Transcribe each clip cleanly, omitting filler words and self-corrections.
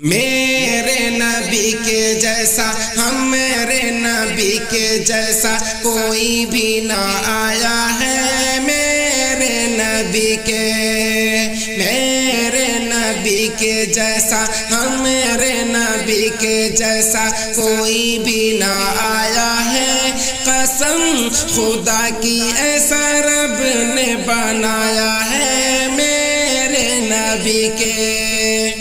میرے نبی کے جیسا میرے نبی کے جیسا کوئی بھی نہ آیا ہے میرے نبی کے جیسا میرے نبی کے جیسا کوئی بھی نہ آیا ہے قسم خدا کی ایسا رب نے بنایا ہے میرے نبی کے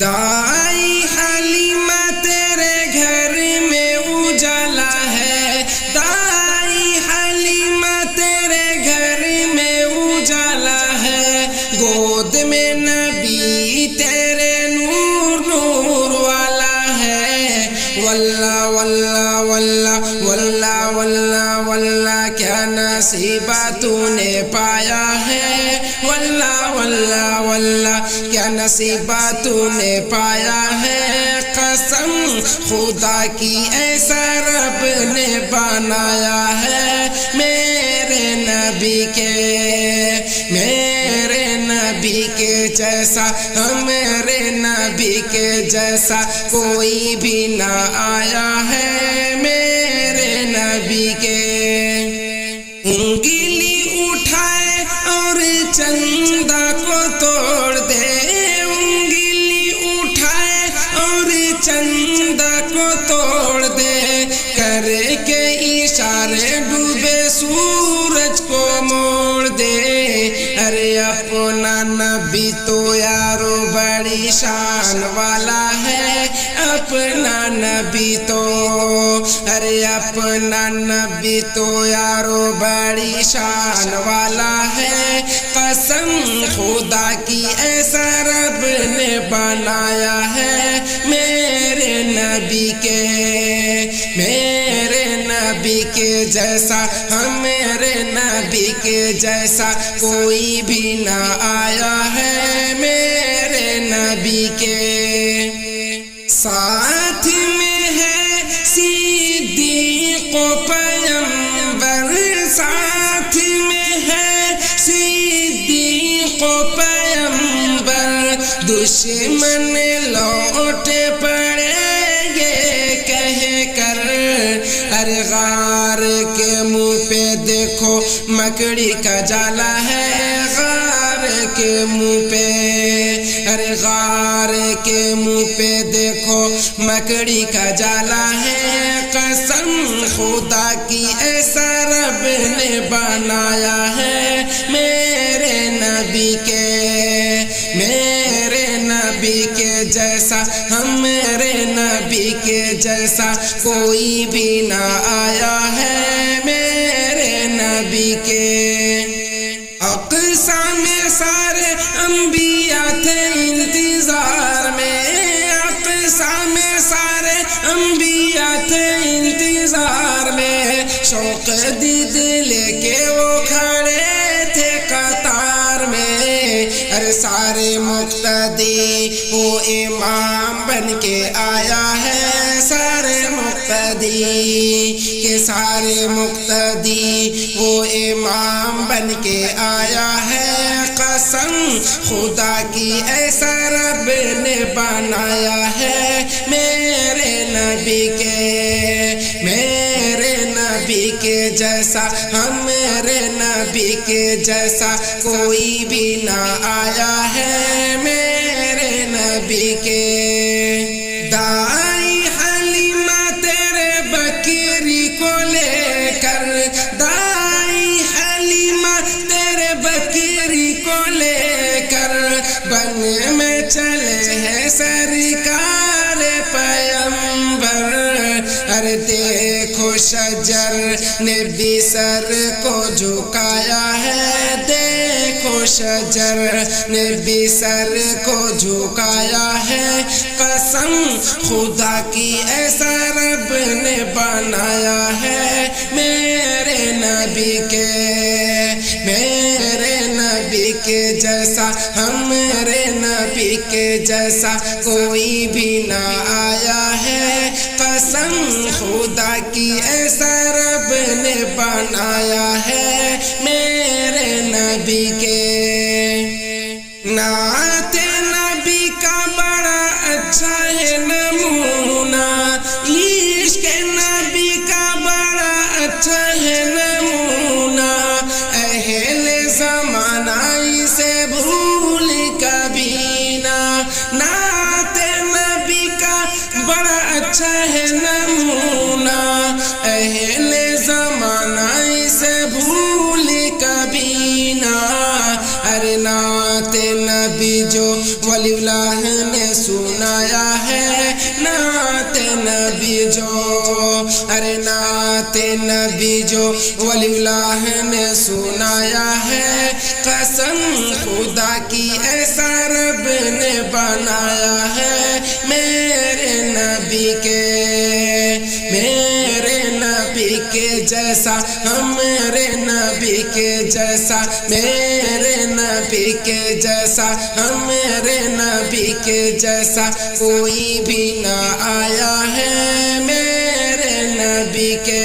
دائی حلیمہ تیرے گھر میں اجالا ہے دائی حلیمہ تیرے گھر میں اجالا ہے گود میں نبی تیرے نور نور والا ہے واللہ واللہ واللہ واللہ واللہ واللہ کیا نصیبہ تو نے پایا ہے واللہ واللہ واللہ کیا نصیبہ تو نے پایا ہے قسم خدا کی ایسا رب نے بنایا ہے میرے نبی کے جیسا میرے نبی کے جیسا کوئی بھی نہ آیا ہے میرے نبی کے انگلی اٹھائے اور چندہ کو توڑ دے انگلی اٹھائے اور چندہ کو توڑ دے کر کے اشارے ڈوبے سورج کو موڑ دے ارے اپنا نبی تو یارو بڑی شان والا ہے اپنا نبی تو ارے اپنا نبی تو یارو بڑی شان والا ہے قسم خدا کی ایسا رب نے بنایا ہے میرے نبی کے جیسا میرے نبی کے جیسا کوئی بھی نہ آیا ہے میرے نبی کے ساتھ میں ہے صدیق و پیغمبر ساتھ میں ہے صدیق و پیغمبر دشمن لوٹ پڑیں گے کہہ کر ارے غار کے منہ پہ دیکھو مکڑی کا جالا ہے غار کے منہ پہ ارے غار کے منہ پہ دیکھو مکڑی کا جالا ہے قسم خدا کی ایسا رب نے بنایا ہے میرے نبی کے جیسا میرے نبی کے جیسا کوئی بھی نہ آیا ہے میرے نبی کے اقصا میں سارے انبیاء تھے انتظار میں اقصا میں سارے انبیاء تھے انتظار میں شوق دید لے کے وہ کھڑے تھے قطار میں ارے سارے مقتدی وہ امام بن کے آیا ہے سارے مقتدی وہ امام بن کے آیا ہے قسم خدا کی ایسا رب نے بنایا ہے میرے نبی کے جیسا میرے نبی کے جیسا کوئی بھی نہ آیا ہے میرے نبی کے دائی حلیمہ تیرے بکری کو لے کر دائی حلیمہ تیرے بکری کو لے کر بن میں چلے ہیں سرکار پیغمبر ارے دیکھو شجر نے بھی سر کو جھکایا ہے دیکھو شجر نے بھی سر کو جھکایا ہے قسم خدا کی ایسا رب نے بنایا ہے میرے نبی کے جیسا میرے نبی کے جیسا کوئی بھی نہ آیا ہے قسم خدا کی ایسا رب نے بنایا ہے میرے نبی کے نعت نبی کا بڑا اہل زمانہ اسے بھولے کبھی نہ، ارے نعت نبی جو ولی اللہ نے سنایا ہے، نعت نبی جو، ارے نعت نبی جو ولی اللہ نے سنایا ہے، قسم خدا کی ایسا رب نے بنایا ہے، میرے نبی کے جیسا، ہمارے نبی کے جیسا، میرے نبی کے جیسا، ہمارے نبی کے جیسا کوئی بھی نہ آیا ہے، میرے نبی کے،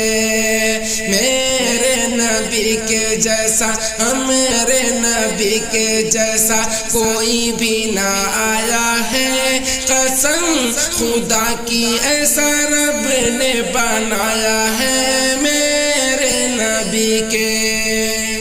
میرے نبی کے جیسا، ہمارے نبی کے جیسا کوئی بھی نہ آیا ہے، قسم خدا کی ایسا رب نے بنایا ہے میرے نبی کے۔